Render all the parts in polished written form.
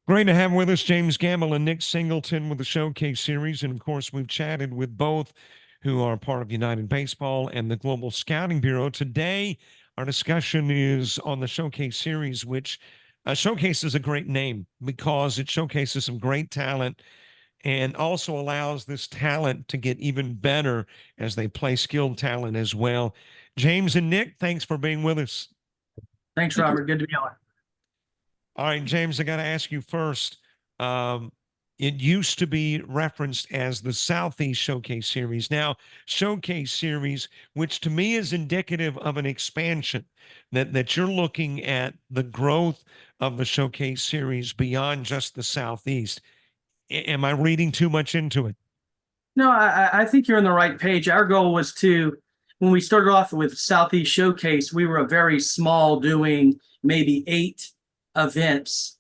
Great to have with us James Gamble and Nick Singleton with the Showcase Series. And of course, we've chatted with both who are part of United Baseball and the Global Scouting Bureau. Today, our discussion is on the Showcase Series, which showcases a great name because it showcases some great talent and also allows this talent to get even better as they play skilled talent as well. James and Nick, thanks for being with us. Thanks, Thank you. Robert. Good to be on. All right, James, I got to ask you first. Um, it used to be referenced as the Southeast Showcase Series. Now, Showcase Series, which to me is indicative of an expansion, that you're looking at the growth of the Showcase Series beyond just the Southeast. Am I reading too much into it? No, I think you're on the right page. Our goal was when we started off with Southeast Showcase, we were a very small, doing maybe 8 events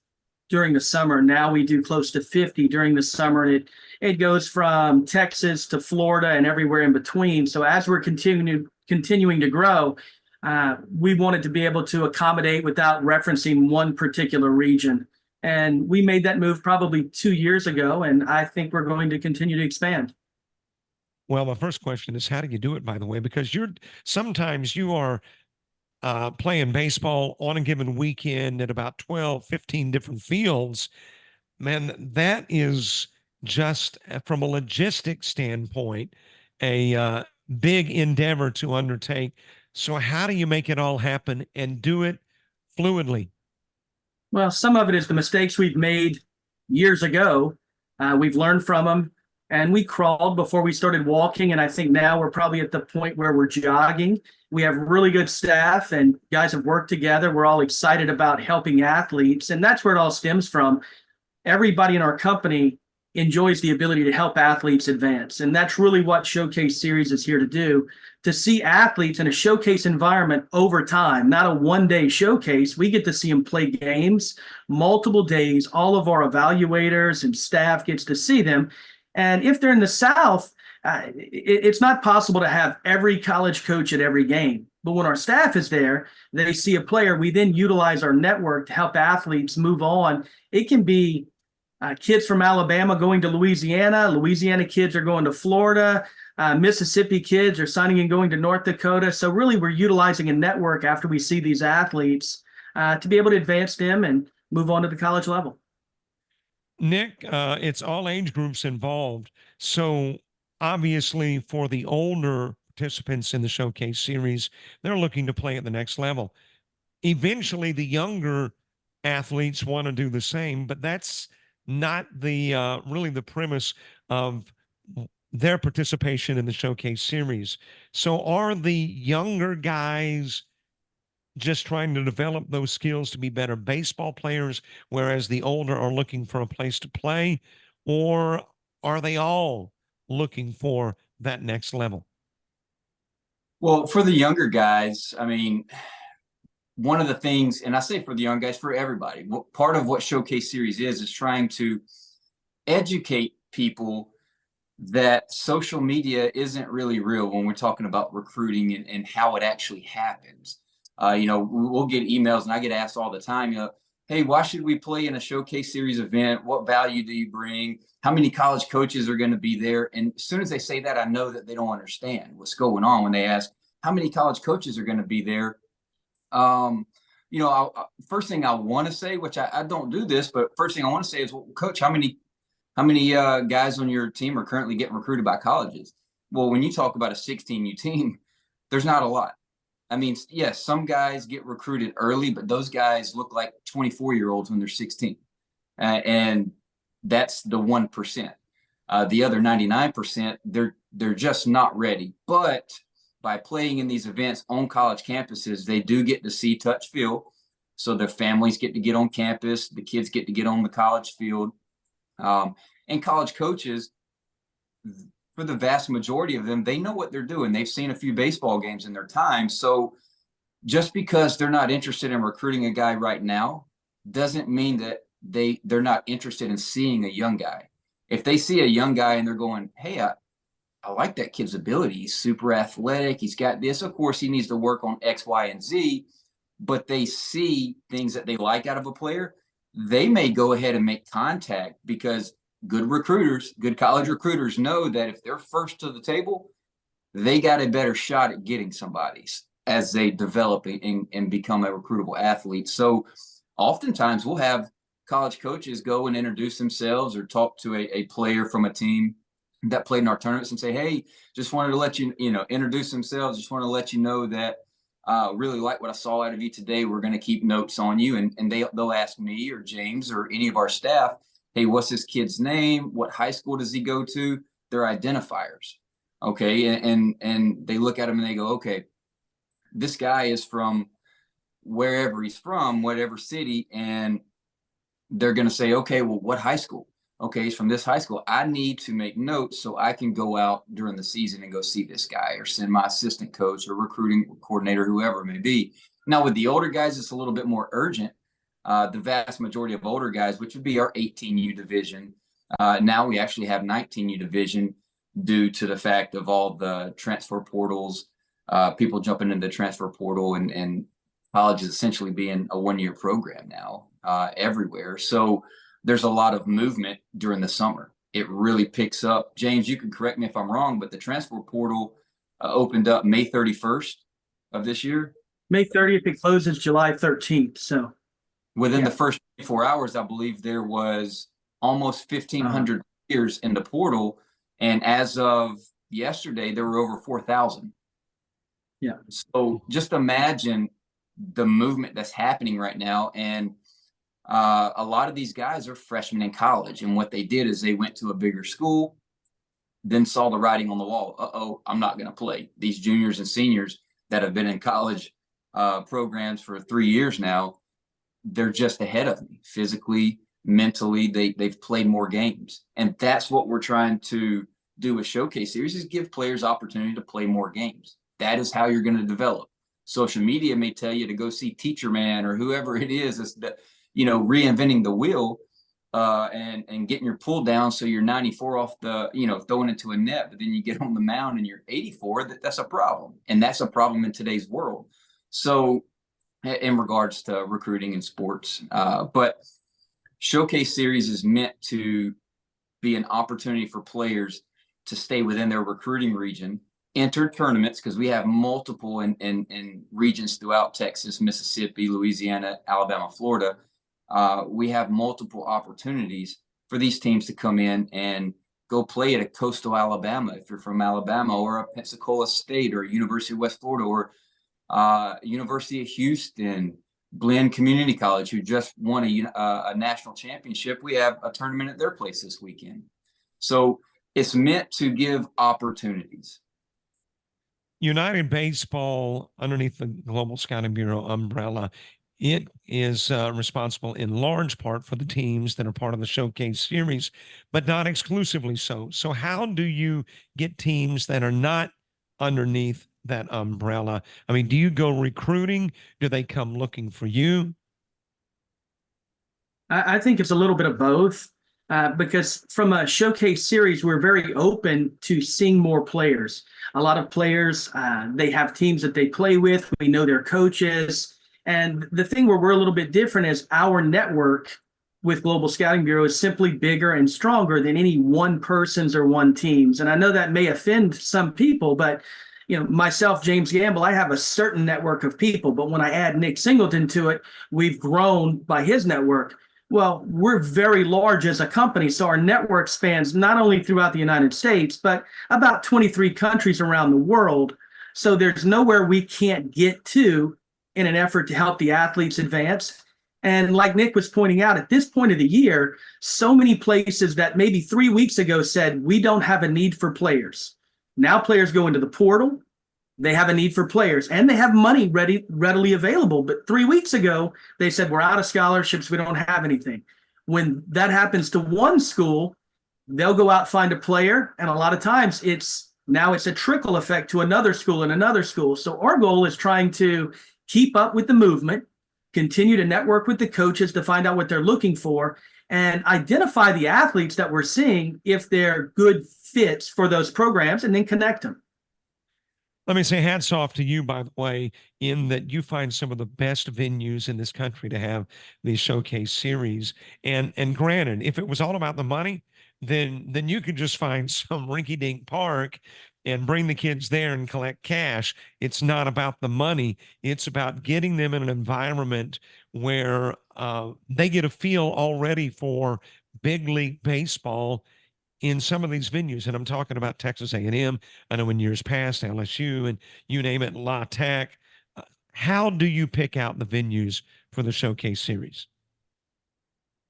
during the summer. Now we do close to 50 during the summer, and it goes from Texas to Florida and everywhere in between. So as we're continuing to grow, we wanted to be able to accommodate without referencing one particular region. And we made that move probably 2 years ago, and I think we're going to continue to expand. Well, my first question is, how do you do it, by the way? Because sometimes you are playing baseball on a given weekend at about 12, 15 different fields. Man, that is just from a logistic standpoint, a big endeavor to undertake. So how do you make it all happen and do it fluidly? Well, some of it is the mistakes we've made years ago. We've learned from them, and we crawled before we started walking. And I think now we're probably at the point where we're jogging. We have really good staff, and guys have worked together. We're all excited about helping athletes, and that's where it all stems from. Everybody in our company enjoys the ability to help athletes advance. And that's really what Showcase Series is here to do, to see athletes in a showcase environment over time, not a one-day showcase. We get to see them play games multiple days. All of our evaluators and staff gets to see them. And if they're in the South, it's not possible to have every college coach at every game. But when our staff is there, they see a player. We then utilize our network to help athletes move on. It can be kids from Alabama going to Louisiana. Louisiana kids are going to Florida. Mississippi kids are signing and going to North Dakota. So really, we're utilizing a network after we see these athletes to be able to advance them and move on to the college level. Nick, it's all age groups involved. So obviously, for the older participants in the Showcase Series, they're looking to play at the next level. Eventually, the younger athletes want to do the same, but that's not the really the premise of their participation in the Showcase Series. So are the younger guys just trying to develop those skills to be better baseball players, whereas the older are looking for a place to play? Or are they all looking for that next level? Well, for the younger guys, I mean, one of the things, and I say for the young guys, for everybody, part of what Showcase Series is trying to educate people that social media isn't really real when we're talking about recruiting and how it actually happens. We'll get emails, and I get asked all the time, hey, why should we play in a Showcase Series event? What value do you bring? How many college coaches are going to be there? And as soon as they say that, I know that they don't understand what's going on when they ask how many college coaches are going to be there. First thing I want to say, which I don't do this, but first thing I want to say is, well, Coach, how many guys on your team are currently getting recruited by colleges? Well, when you talk about a 16U team, there's not a lot. I mean, yes, some guys get recruited early, but those guys look like 24-year-olds when they're 16. And that's the 1%. The other 99%, they're just not ready. But by playing in these events on college campuses, they do get to see, touch, feel. So their families get to get on campus. The kids get to get on the college field. And college coaches, for the vast majority of them, they know what they're doing. They've seen a few baseball games in their time. So just because they're not interested in recruiting a guy right now doesn't mean that they're not interested in seeing a young guy. If they see a young guy and they're going, hey, I like that kid's ability. He's super athletic. He's got this. Of course, he needs to work on X, Y, and Z, but they see things that they like out of a player. they may go ahead and make contact because good recruiters, good college recruiters know that if they're first to the table, they got a better shot at getting somebody's as they develop and become a recruitable athlete. So oftentimes we'll have college coaches go and introduce themselves or talk to a player from a team that played in our tournaments and say, hey, just wanted to let you, introduce themselves. Just want to let you know that really like what I saw out of you today. We're going to keep notes on you. And they'll ask me or James or any of our staff, hey, what's this kid's name? What high school does he go to? They're identifiers. Okay. And they look at him and they go, okay, this guy is from wherever he's from, whatever city. And they're going to say, okay, well, what high school? Okay, he's from this high school. I need to make notes so I can go out during the season and go see this guy or send my assistant coach or recruiting coordinator, whoever it may be. Now, with the older guys, it's a little bit more urgent. The vast majority of older guys, which would be our 18U division, now we actually have 19U division due to the fact of all the transfer portals, people jumping into the transfer portal and colleges essentially being a one-year program now everywhere. So there's a lot of movement during the summer. It really picks up. James, you can correct me if I'm wrong, but the transfer portal opened up May 31st of this year. May 30th, it closes July 13th. So within the first 24 hours, I believe there was almost 1,500 players in the portal. And as of yesterday, there were over 4,000. Yeah. So just imagine the movement that's happening right now. And a lot of these guys are freshmen in college. And what they did is they went to a bigger school, then saw the writing on the wall. Uh-oh, I'm not going to play. These juniors and seniors that have been in college programs for 3 years now, they're just ahead of me physically, mentally. They've played more games. And that's what we're trying to do with Showcase Series is give players opportunity to play more games. That is how you're going to develop. Social media may tell you to go see Teacher Man or whoever it is that, reinventing the wheel and getting your pull down so you're 94 off the, throwing it to a net, but then you get on the mound and you're 84, that's a problem. And that's a problem in today's world. So in regards to recruiting and sports, but Showcase Series is meant to be an opportunity for players to stay within their recruiting region, enter tournaments, because we have multiple in regions throughout Texas, Mississippi, Louisiana, Alabama, Florida. We have multiple opportunities for these teams to come in and go play at a coastal Alabama if you're from Alabama, or a Pensacola State, or University of West Florida, or University of Houston, Blinn Community College, who just won a national championship. We have a tournament at their place this weekend. So it's meant to give opportunities. United Baseball, underneath the Global Scouting Bureau umbrella, it is responsible in large part for the teams that are part of the Showcase Series, but not exclusively so. So how do you get teams that are not underneath that umbrella? I mean, do you go recruiting? Do they come looking for you? I think it's a little bit of both. Because from a Showcase Series, we're very open to seeing more players. A lot of players, they have teams that they play with. We know their coaches. And the thing where we're a little bit different is our network with Global Scouting Bureau is simply bigger and stronger than any one person's or one team's. And I know that may offend some people, but myself, James Gamble, I have a certain network of people. But when I add Nick Singleton to it, we've grown by his network. Well, we're very large as a company, so our network spans not only throughout the United States, but about 23 countries around the world. So there's nowhere we can't get to in an effort to help the athletes advance. And like Nick was pointing out, at this point of the year, so many places that maybe 3 weeks ago said, we don't have a need for players. Now players go into the portal. They have a need for players, and they have money readily available. But 3 weeks ago, they said, we're out of scholarships. We don't have anything. When that happens to one school, they'll go out, find a player. And a lot of times it's a trickle effect to another school and another school. So our goal is trying to keep up with the movement, continue to network with the coaches to find out what they're looking for, and identify the athletes that we're seeing if they're good fits for those programs, and then connect them. Let me say hats off to you, by the way, in that you find some of the best venues in this country to have these showcase series. And granted, if it was all about the money, then you could just find some rinky-dink park and bring the kids there and collect cash. It's not about the money. It's about getting them in an environment where they get a feel already for big league baseball in some of these venues. And I'm talking about Texas A&M. I know in years past, LSU and you name it, La Tech. Uh, how do you pick out the venues for the showcase series?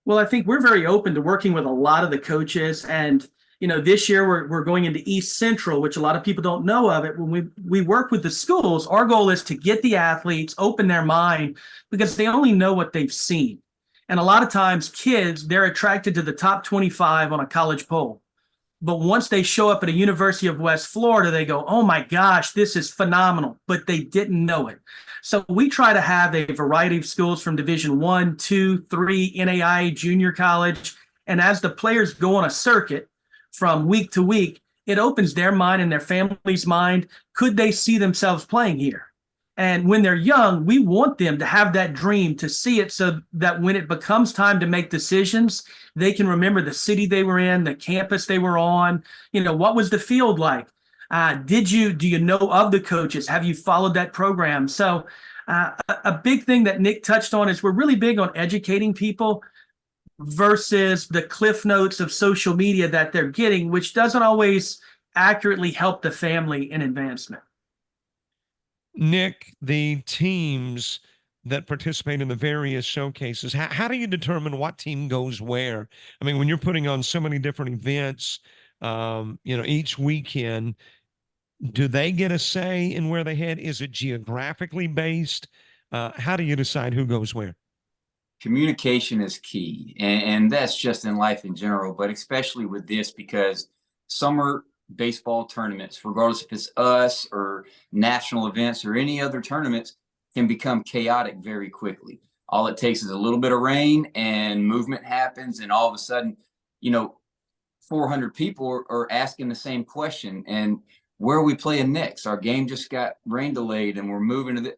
Well, I think we're very open to working with a lot of the coaches. And, this year we're going into East Central, which a lot of people don't know of it. When we work with the schools, our goal is to get the athletes, open their mind, because they only know what they've seen. And a lot of times kids, they're attracted to the top 25 on a college poll. But once they show up at a University of West Florida, they go, oh my gosh, this is phenomenal, but they didn't know it. So we try to have a variety of schools from Division 1, 2, 3, NAIA, junior college. And as the players go on a circuit from week to week, it opens their mind and their family's mind. Could they see themselves playing here? And when they're young, we want them to have that dream, to see it, so that when it becomes time to make decisions, they can remember the city they were in, the campus they were on. What was the field like? Do you know of the coaches? Have you followed that program? So a big thing that Nick touched on is we're really big on educating people versus the cliff notes of social media that they're getting, which doesn't always accurately help the family in advancement. Nick, the teams that participate in the various showcases, how do you determine what team goes where? I mean, when you're putting on so many different events, each weekend, do they get a say in where they head? Is it geographically based? How do you decide who goes where? Communication is key, and that's just in life in general, but especially with this, because summer baseball tournaments, regardless if it's us or national events or any other tournaments, can become chaotic very quickly. All it takes is a little bit of rain and movement happens, and all of a sudden, 400 people are asking the same question. And where are we playing next? Our game just got rain delayed and we're moving to the,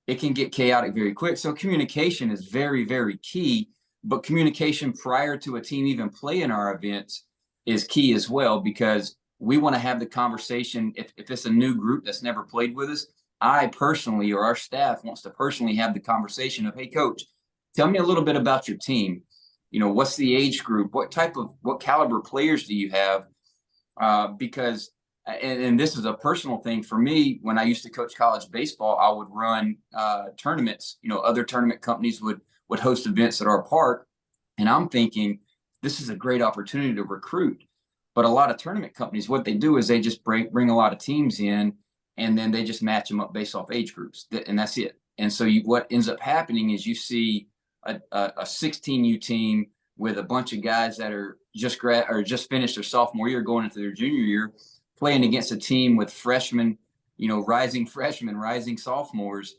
it can get chaotic very quick. So communication is very, very key, but communication prior to a team even playing our events is key as well, because we want to have the conversation. If it's a new group that's never played with us, I personally, or our staff wants to personally have the conversation of, hey coach, tell me a little bit about your team. What's the age group? What caliber players do you have? Because and this is a personal thing for me. When I used to coach college baseball, I would run tournaments. Other tournament companies would host events at our park, and I'm thinking this is a great opportunity to recruit. But a lot of tournament companies, what they do is they just bring a lot of teams in, and then they just match them up based off age groups, and that's it. And so what ends up happening is you see a 16U team with a bunch of guys that are just finished their sophomore year, going into their junior year, playing against a team with freshmen, rising freshmen, rising sophomores.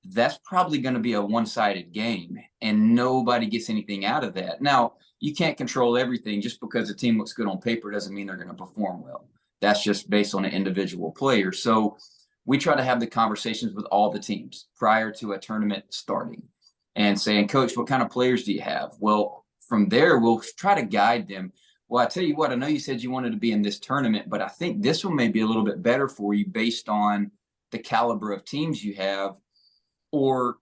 That's probably going to be a one-sided game, and nobody gets anything out of that. Now, you can't control everything. Just because a team looks good on paper doesn't mean they're going to perform well. That's just based on an individual player. So we try to have the conversations with all the teams prior to a tournament starting and saying, coach, what kind of players do you have? Well, from there, we'll try to guide them. Well, I tell you what, I know you said you wanted to be in this tournament, but I think this one may be a little bit better for you based on the caliber of teams you have. Or,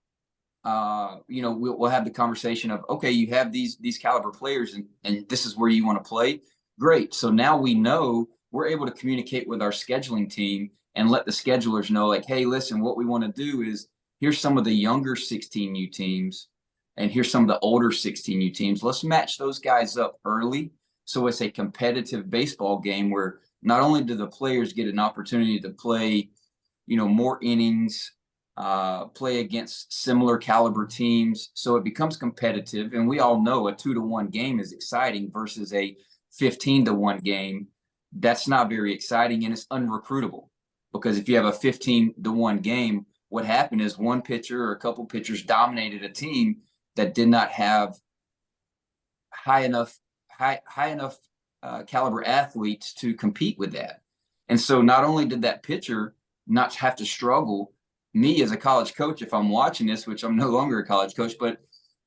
we'll have the conversation of, okay, you have these caliber players, and this is where you want to play. Great. So now we know, we're able to communicate with our scheduling team and let the schedulers know, like, hey, listen, what we want to do is, here's some of the younger 16U teams, and here's some of the older 16U teams. Let's match those guys up early, so it's a competitive baseball game where not only do the players get an opportunity to play, more innings, play against similar caliber teams, so it becomes competitive. And we all know a 2-1 game is exciting versus a 15-1 game. That's not very exciting, and it's unrecruitable, because if you have a 15-1 game, what happened is one pitcher or a couple pitchers dominated a team that did not have high enough caliber athletes to compete with that. And so not only did that pitcher not have to struggle. Me as a college coach, if I'm watching this, which I'm no longer a college coach, but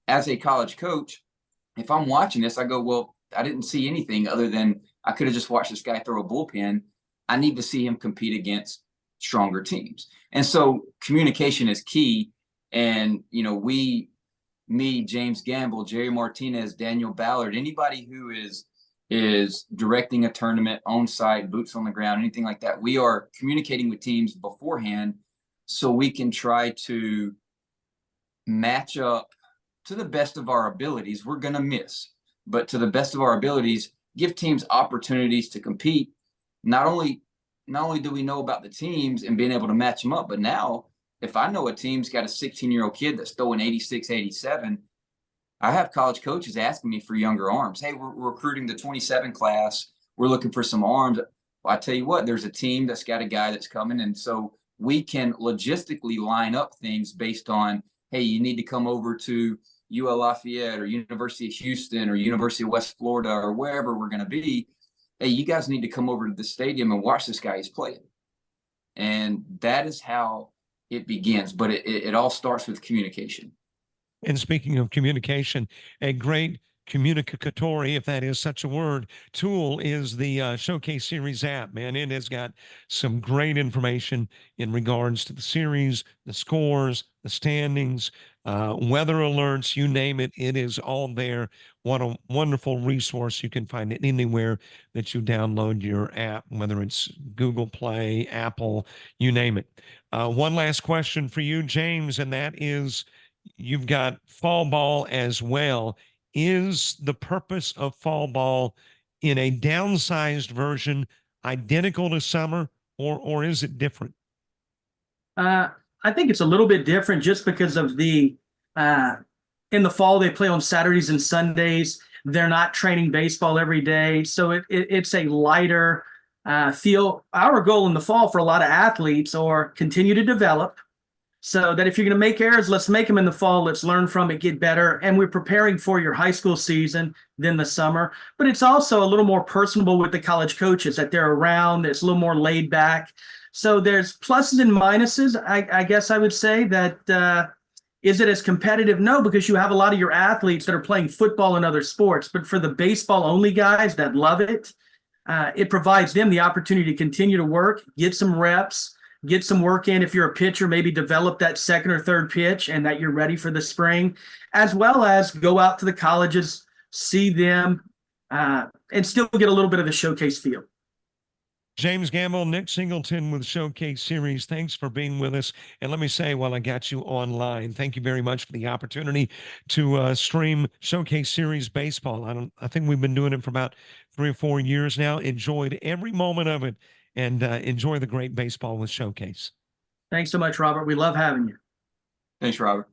as a college coach, if I'm watching this, I go, well, I didn't see anything other than I could have just watched this guy throw a bullpen. I need to see him compete against stronger teams. And so communication is key. And, you know, me, James Gamble, Jerry Martinez, Daniel Ballard, anybody who is directing a tournament on site, boots on the ground, anything like that, we are communicating with teams beforehand so we can try to match up to the best of our abilities. We're going to miss, but to the best of our abilities, give teams opportunities to compete. Not only do we know about the teams and being able to match them up, but now if I know a team's got a 16-year-old kid that's throwing 86, 87, I have college coaches asking me for younger arms. Hey, we're recruiting the 27 class. We're looking for some arms. Well, I tell you what, there's a team that's got a guy that's coming. And so we can logistically line up things based on, hey, you need to come over to UL Lafayette or University of Houston or University of West Florida or wherever we're going to be. Hey, you guys need to come over to the stadium and watch this guy he's playing. And that is how it begins. But it all starts with communication. And speaking of communication, a great communicatory, if that is such a word, tool is the Showcase Series app, man. It has got some great information in regards to the series, the scores, the standings, weather alerts, you name it. It is all there. What a wonderful resource. You can find it anywhere that you download your app, whether it's Google Play, Apple, you name it. One last question for you, James, and that is, you've got fall ball as well. Is the purpose of fall ball in a downsized version identical to summer, or is it different? I think it's a little bit different just because of the in the fall they play on Saturdays and Sundays. They're not training baseball every day, so it's a lighter feel. Our goal in the fall for a lot of athletes are continue to develop, so that if you're going to make errors, let's make them in the fall. Let's learn from it, get better. And we're preparing for your high school season, then the summer. But it's also a little more personable with the college coaches, that they're around. It's a little more laid back. So there's pluses and minuses. I guess I would say that is it as competitive? No, because you have a lot of your athletes that are playing football and other sports. But for the baseball only guys that love it, it provides them the opportunity to continue to work, get some reps, get some work in. If you're a pitcher, maybe develop that second or third pitch and that you're ready for the spring, as well as go out to the colleges, see them, and still get a little bit of the showcase feel. James Gamble, Nick Singleton with Showcase Series. Thanks for being with us. And let me say, while I got you online, thank you very much for the opportunity to stream Showcase Series baseball. I think we've been doing it for about 3 or 4 years now. Enjoyed every moment of it, and enjoy the great baseball with Showcase. Thanks so much, Robert. We love having you. Thanks, Robert.